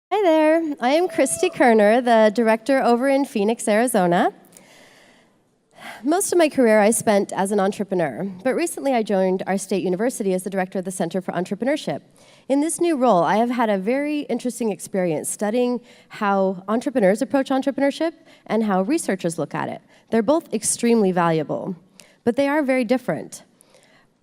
Hi there, I am Christy Kerner, the director over in Phoenix, Arizona. Most of my career I spent as an entrepreneur, but recently I joined our state university as the director of the Center for Entrepreneurship. In this new role, I have had a very interesting experience studying how entrepreneurs approach entrepreneurship and how researchers look at it. They're both extremely valuable, but they are very different.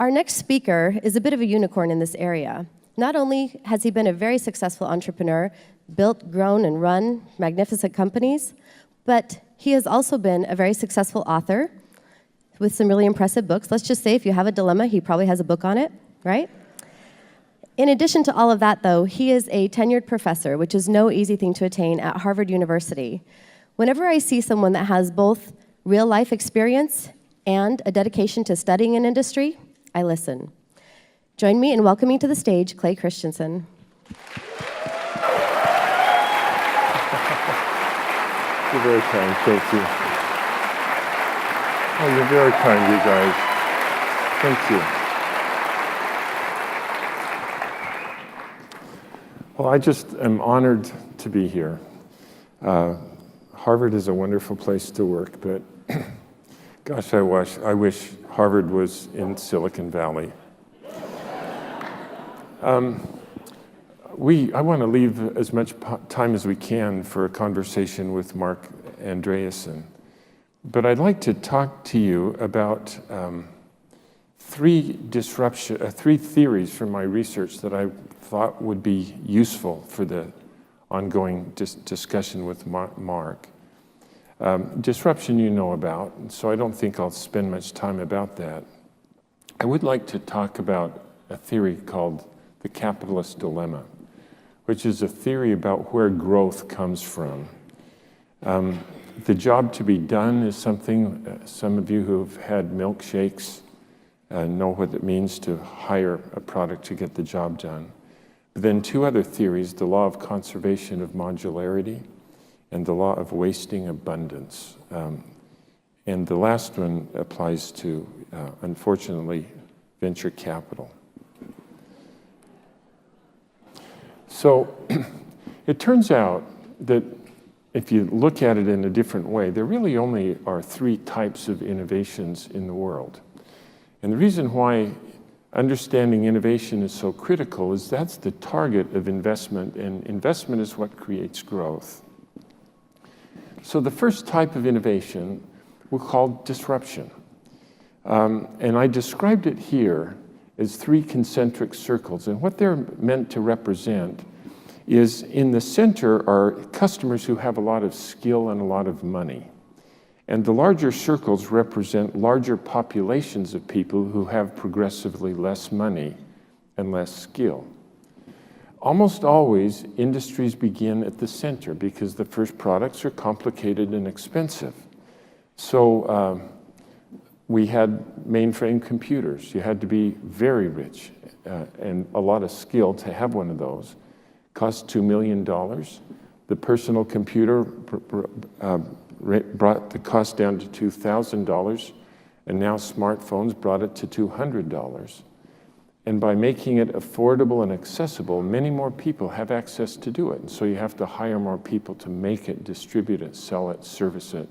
Our next speaker is a bit of a unicorn in this area. Not only has he been a very successful entrepreneur, built, grown, and run magnificent companies, but he has also been a very successful author with some really impressive books. Let's just say if you have a dilemma, he probably has a book on it, right? In addition to all of that, though, he is a tenured professor, which is no easy thing to attain at Harvard University. Whenever I see someone that has both real-life experience and a dedication to studying an industry, I listen. Join me in welcoming to the stage Clay Christensen. You're very kind, thank you. Oh, you're very kind, you guys. Thank you. Well, I just am honored to be here. Harvard is a wonderful place to work, but gosh, I wish Harvard was in Silicon Valley. I want to leave as much time as we can for a conversation with Mark Andreessen. But I'd like to talk to you about three theories from my research that I thought would be useful for the ongoing discussion with Mark. Disruption you know about, so I don't think I'll spend much time about that. I would like to talk about a theory called the capitalist dilemma, which is a theory about where growth comes from. The job to be done is something some of you who've had milkshakes know what it means to hire a product to get the job done. But then two other theories, the law of conservation of modularity and the law of wasting abundance. And the last one applies to, unfortunately, venture capital. So it turns out that if you look at it in a different way, there really only are three types of innovations in the world. And the reason why understanding innovation is so critical is that's the target of investment, and investment is what creates growth. So the first type of innovation we'll call disruption. And I described it here as three concentric circles. And what they're meant to represent is in the center are customers who have a lot of skill and a lot of money. And the larger circles represent larger populations of people who have progressively less money and less skill. Almost always, industries begin at the center because the first products are complicated and expensive. So we had mainframe computers. You had to be very rich and a lot of skill to have one of those. Cost $2 million. The personal computer brought the cost down to $2,000, and now smartphones brought it to $200. And by making it affordable and accessible, many more people have access to do it. And so you have to hire more people to make it, distribute it, sell it, service it.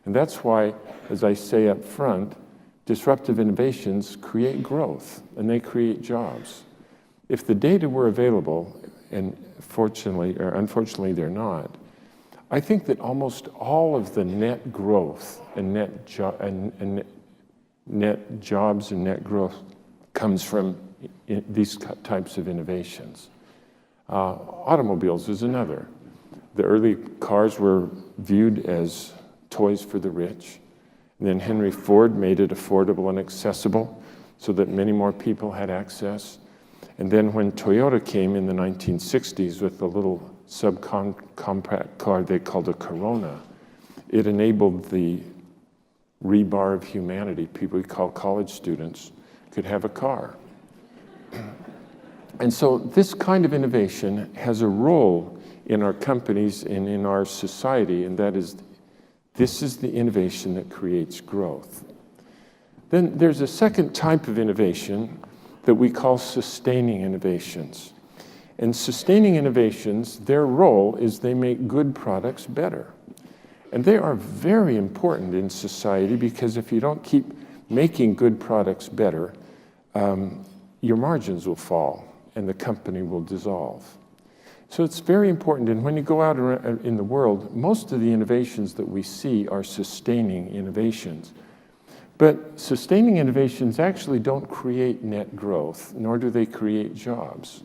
And that's why, as I say up front, disruptive innovations create growth, and they create jobs. If the data were available, and fortunately or unfortunately they're not, I think that almost all of the net growth and net jobs and net growth comes from these types of innovations. Automobiles is another. The early cars were viewed as toys for the rich. And then Henry Ford made it affordable and accessible so that many more people had access. And then when Toyota came in the 1960s with the little subcompact car they called a Corona, it enabled the rebar of humanity. People we call college students could have a car. And so this kind of innovation has a role in our companies and in our society, and that is, this is the innovation that creates growth. Then there's a second type of innovation that we call sustaining innovations. And sustaining innovations, their role is they make good products better. And they are very important in society because if you don't keep making good products better, your margins will fall and the company will dissolve. So it's very important. And when you go out in the world, most of the innovations that we see are sustaining innovations. But sustaining innovations actually don't create net growth, nor do they create jobs.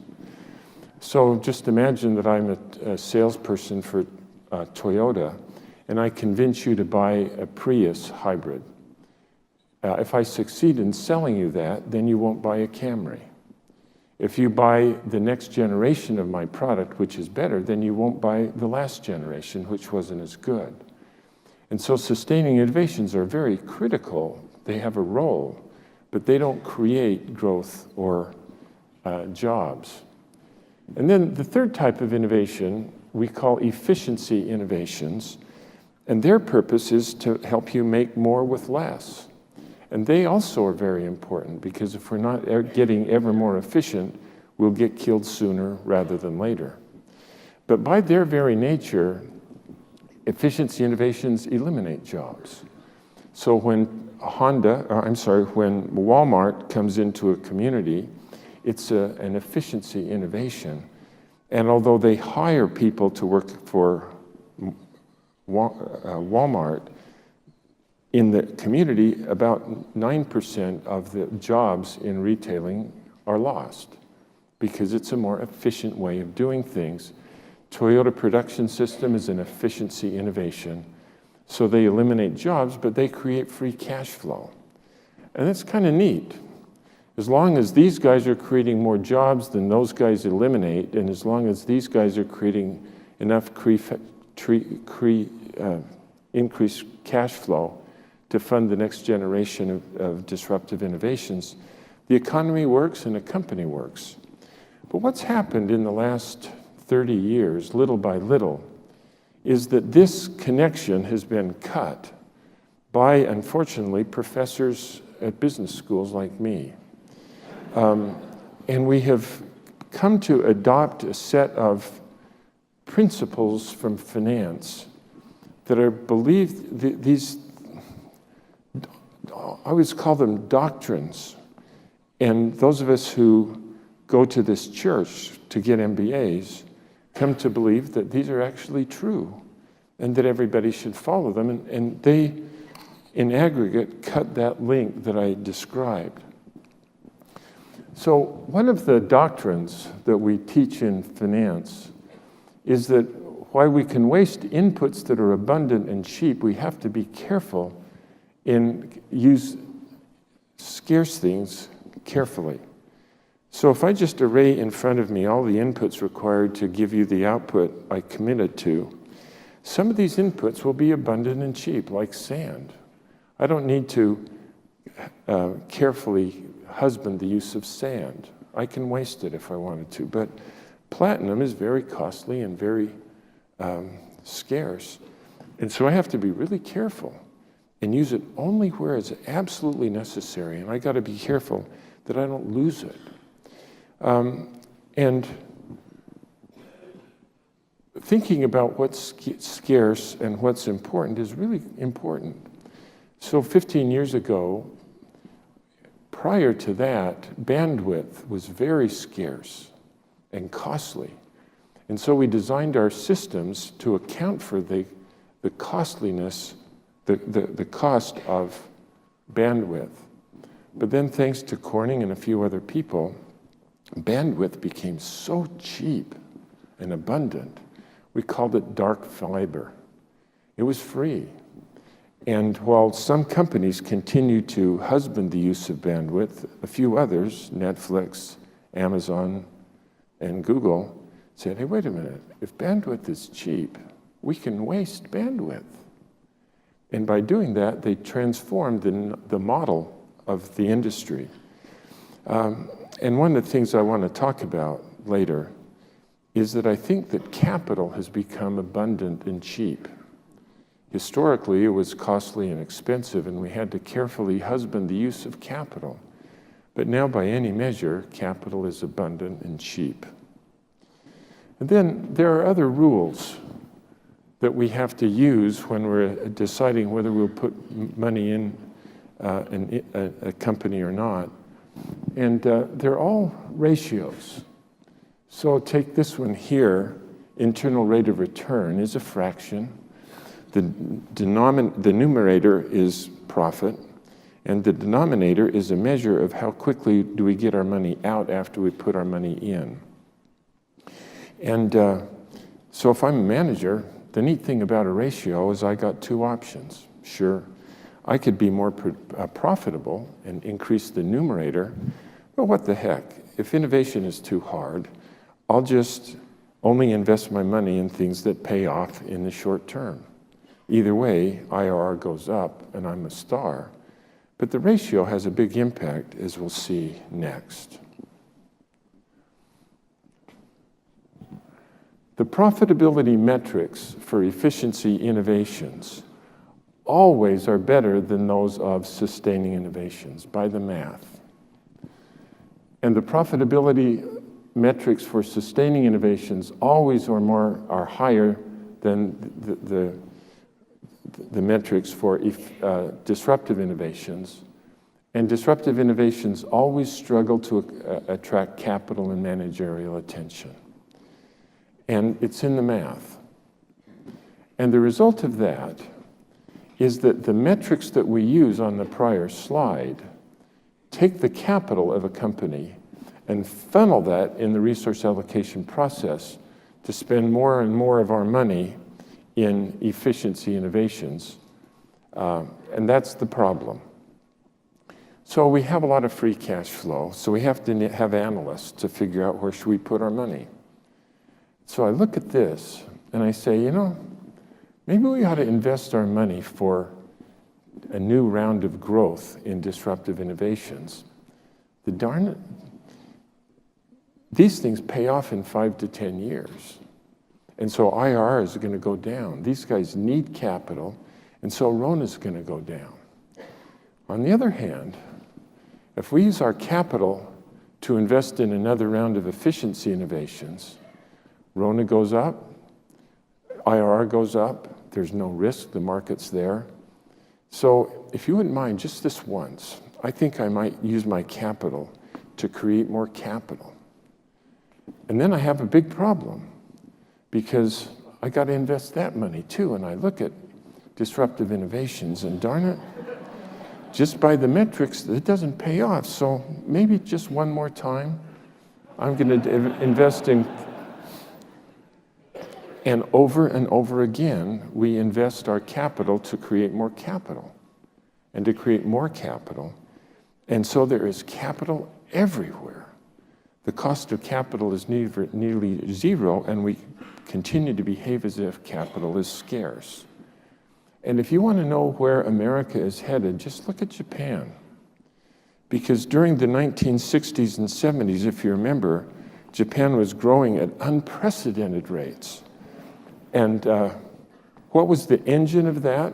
So just imagine that I'm a salesperson for Toyota, and I convince you to buy a Prius hybrid. If I succeed in selling you that, then you won't buy a Camry. If you buy the next generation of my product, which is better, then you won't buy the last generation, which wasn't as good. And so sustaining innovations are very critical. They have a role, but they don't create growth or jobs. And then the third type of innovation we call efficiency innovations, and their purpose is to help you make more with less. And they also are very important because if we're not getting ever more efficient, we'll get killed sooner rather than later. But by their very nature, efficiency innovations eliminate jobs. So when when Walmart comes into a community, it's an efficiency innovation. And although they hire people to work for Walmart, in the community, about 9% of the jobs in retailing are lost because it's a more efficient way of doing things. Toyota Production System is an efficiency innovation. So they eliminate jobs, but they create free cash flow. And that's kind of neat. As long as these guys are creating more jobs than those guys eliminate, and as long as these guys are creating enough increased cash flow to fund the next generation of disruptive innovations, the economy works and a company works. But what's happened in the last 30 years, little by little, is that this connection has been cut by, unfortunately, professors at business schools like me. And we have come to adopt a set of principles from finance that are believed, I always call them doctrines. And those of us who go to this church to get MBAs come to believe that these are actually true and that everybody should follow them. And they, in aggregate, cut that link that I described. So one of the doctrines that we teach in finance is that while we can waste inputs that are abundant and cheap, we have to be careful and use scarce things carefully. So if I just array in front of me all the inputs required to give you the output I committed to, some of these inputs will be abundant and cheap, like sand. I don't need to carefully husband the use of sand. I can waste it if I wanted to, but platinum is very costly and very scarce. And so I have to be really careful and use it only where it's absolutely necessary. And I got to be careful that I don't lose it. And thinking about what's scarce and what's important is really important. So 15 years ago, prior to that, bandwidth was very scarce and costly. And so we designed our systems to account for the costliness, the cost of bandwidth. But then thanks to Corning and a few other people, bandwidth became so cheap and abundant, we called it dark fiber. It was free. And while some companies continue to husband the use of bandwidth, a few others, Netflix, Amazon, and Google, said, hey, wait a minute, if bandwidth is cheap, we can waste bandwidth. And by doing that, they transformed the model of the industry. And one of the things I want to talk about later is that I think that capital has become abundant and cheap. Historically, it was costly and expensive, and we had to carefully husband the use of capital. But now, by any measure, capital is abundant and cheap. And then there are other rules that we have to use when we're deciding whether we'll put money in a company or not. And they're all ratios. So take this one here. Internal rate of return is a fraction. The numerator is profit. And the denominator is a measure of how quickly do we get our money out after we put our money in. And so if I'm a manager, the neat thing about a ratio is I got two options. Sure, I could be more profitable and increase the numerator, but what the heck? If innovation is too hard, I'll just only invest my money in things that pay off in the short term. Either way, IRR goes up and I'm a star. But the ratio has a big impact, as we'll see next. The profitability metrics for efficiency innovations always are better than those of sustaining innovations by the math. And the profitability metrics for sustaining innovations always are higher than the metrics for disruptive innovations. And disruptive innovations always struggle to attract capital and managerial attention. And it's in the math. And the result of that is that the metrics that we use on the prior slide take the capital of a company and funnel that in the resource allocation process to spend more and more of our money in efficiency innovations. And that's the problem. So we have a lot of free cash flow, so we have to have analysts to figure out where should we put our money. So I look at this and I say, maybe we ought to invest our money for a new round of growth in disruptive innovations. These things pay off in 5 to 10 years. And so IRR is going to go down. These guys need capital, and so RONA is going to go down. On the other hand, if we use our capital to invest in another round of efficiency innovations, RONA goes up, IRR goes up, there's no risk, the market's there. So if you wouldn't mind, just this once, I think I might use my capital to create more capital. And then I have a big problem because I got to invest that money too. And I look at disruptive innovations and darn it, just by the metrics, it doesn't pay off. So maybe just one more time, I'm going to invest in. And over again, we invest our capital to create more capital and to create more capital. And so there is capital everywhere. The cost of capital is nearly zero, and we continue to behave as if capital is scarce. And if you want to know where America is headed, just look at Japan. Because during the 1960s and 70s, if you remember, Japan was growing at unprecedented rates. And what was the engine of that?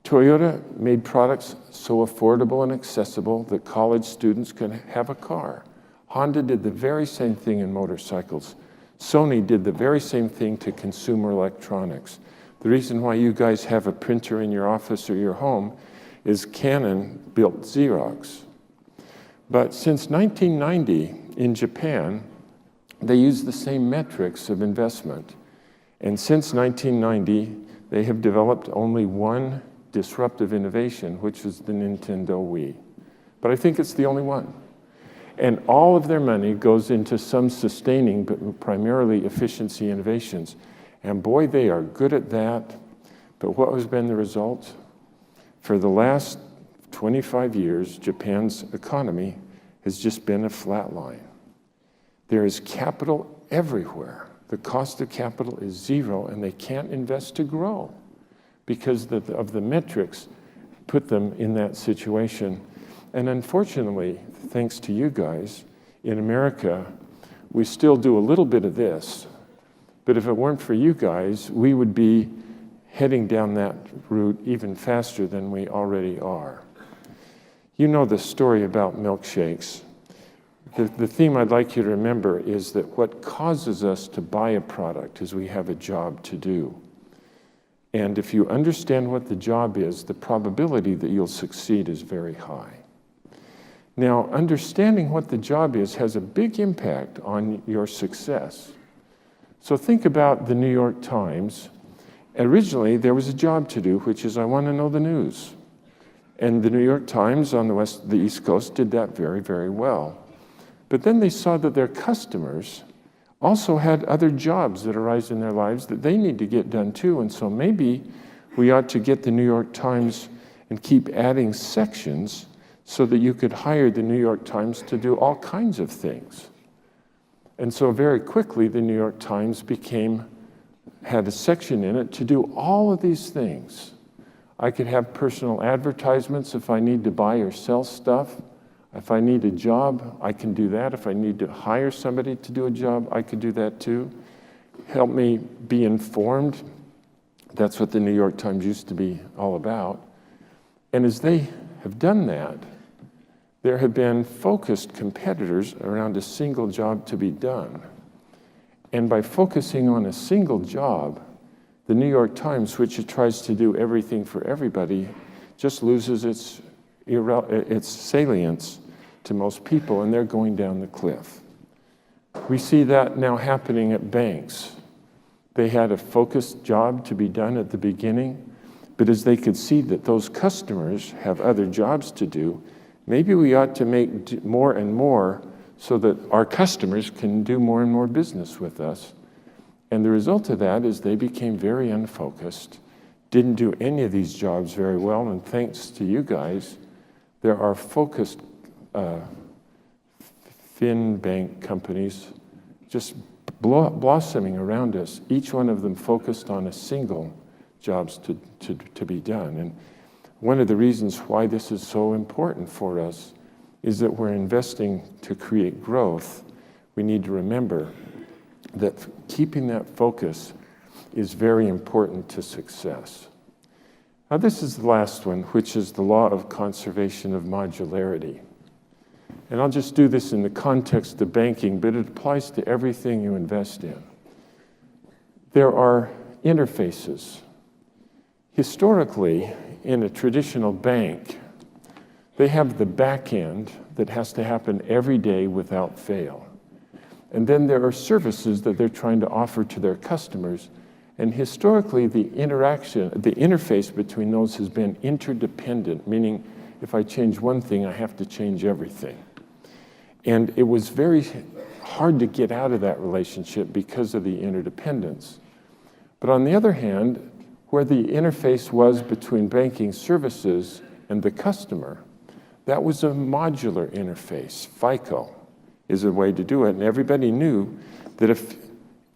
Toyota made products so affordable and accessible that college students could have a car. Honda did the very same thing in motorcycles. Sony did the very same thing to consumer electronics. The reason why you guys have a printer in your office or your home is Canon built Xerox. But since 1990 in Japan, they use the same metrics of investment. And since 1990, they have developed only one disruptive innovation, which is the Nintendo Wii. But I think it's the only one. And all of their money goes into some sustaining, but primarily efficiency innovations. And boy, they are good at that. But what has been the result? For the last 25 years, Japan's economy has just been a flat line. There is capital everywhere. The cost of capital is zero, and they can't invest to grow because of the metrics put them in that situation. And unfortunately, thanks to you guys, in America, we still do a little bit of this. But if it weren't for you guys, we would be heading down that route even faster than we already are. You know the story about milkshakes. the theme I'd like you to remember is that what causes us to buy a product is we have a job to do. And if you understand what the job is, the probability that you'll succeed is very high. Now, understanding what the job is has a big impact on your success. So think about the New York Times. Originally, there was a job to do, which is I want to know the news. And the New York Times on the East Coast did that very, very well. But then they saw that their customers also had other jobs that arise in their lives that they need to get done too. And so maybe we ought to get the New York Times and keep adding sections so that you could hire the New York Times to do all kinds of things. And so very quickly, the New York Times had a section in it to do all of these things. I could have personal advertisements if I need to buy or sell stuff. If I need a job, I can do that. If I need to hire somebody to do a job, I could do that too. Help me be informed. That's what the New York Times used to be all about. And as they have done that, there have been focused competitors around a single job to be done. And by focusing on a single job, the New York Times, which tries to do everything for everybody, just loses its salience to most people, and they're going down the cliff. We see that now happening at banks. They had a focused job to be done at the beginning, but as they could see that those customers have other jobs to do, maybe we ought to make more and more so that our customers can do more and more business with us. And the result of that is they became very unfocused, didn't do any of these jobs very well, and thanks to you guys, there are focused FinBank companies just blossoming around us, each one of them focused on a single jobs to be done. And one of the reasons why this is so important for us is that we're investing to create growth. We need to remember that keeping that focus is very important to success. Now, this is the last one, which is the law of conservation of modularity. And I'll just do this in the context of banking, but it applies to everything you invest in. There are interfaces. Historically, in a traditional bank, they have the back end that has to happen every day without fail. And then there are services that they're trying to offer to their customers. And historically, the interface between those has been interdependent, meaning if I change one thing, I have to change everything. And it was very hard to get out of that relationship because of the interdependence. But on the other hand, where the interface was between banking services and the customer, that was a modular interface. FICO is a way to do it. And everybody knew that if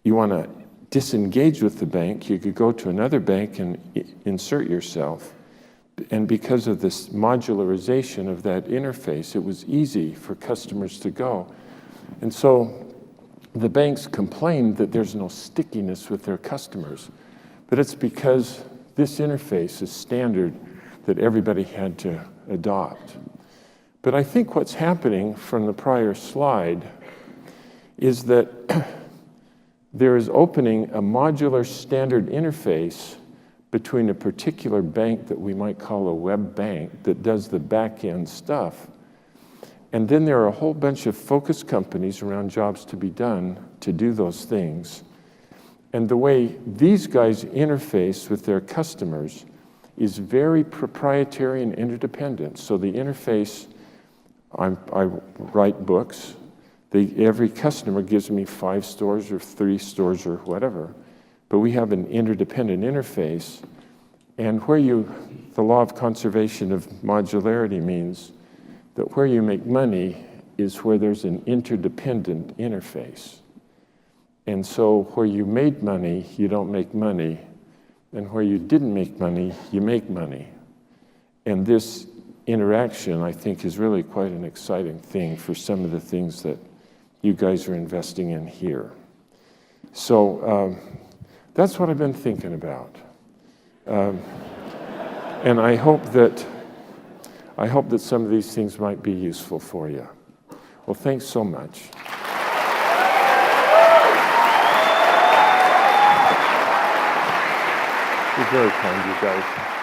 you want to disengage with the bank, you could go to another bank and insert yourself. And because of this modularization of that interface, it was easy for customers to go. And so the banks complained that there's no stickiness with their customers. But it's because this interface is standard that everybody had to adopt. But I think what's happening from the prior slide is that there is opening a modular standard interface between a particular bank that we might call a web bank that does the back-end stuff. And then there are a whole bunch of focused companies around jobs to be done to do those things. And the way these guys interface with their customers is very proprietary and interdependent. So the interface, I write books. Every customer gives me 5 stores or 3 stores or whatever. But we have an interdependent interface. And the law of conservation of modularity means that where you make money is where there's an interdependent interface. And so where you made money, you don't make money. And where you didn't make money, you make money. And this interaction, I think, is really quite an exciting thing for some of the things that you guys are investing in here. So that's what I've been thinking about. And I hope that some of these things might be useful for you. Well, thanks so much. You're very kind, you guys.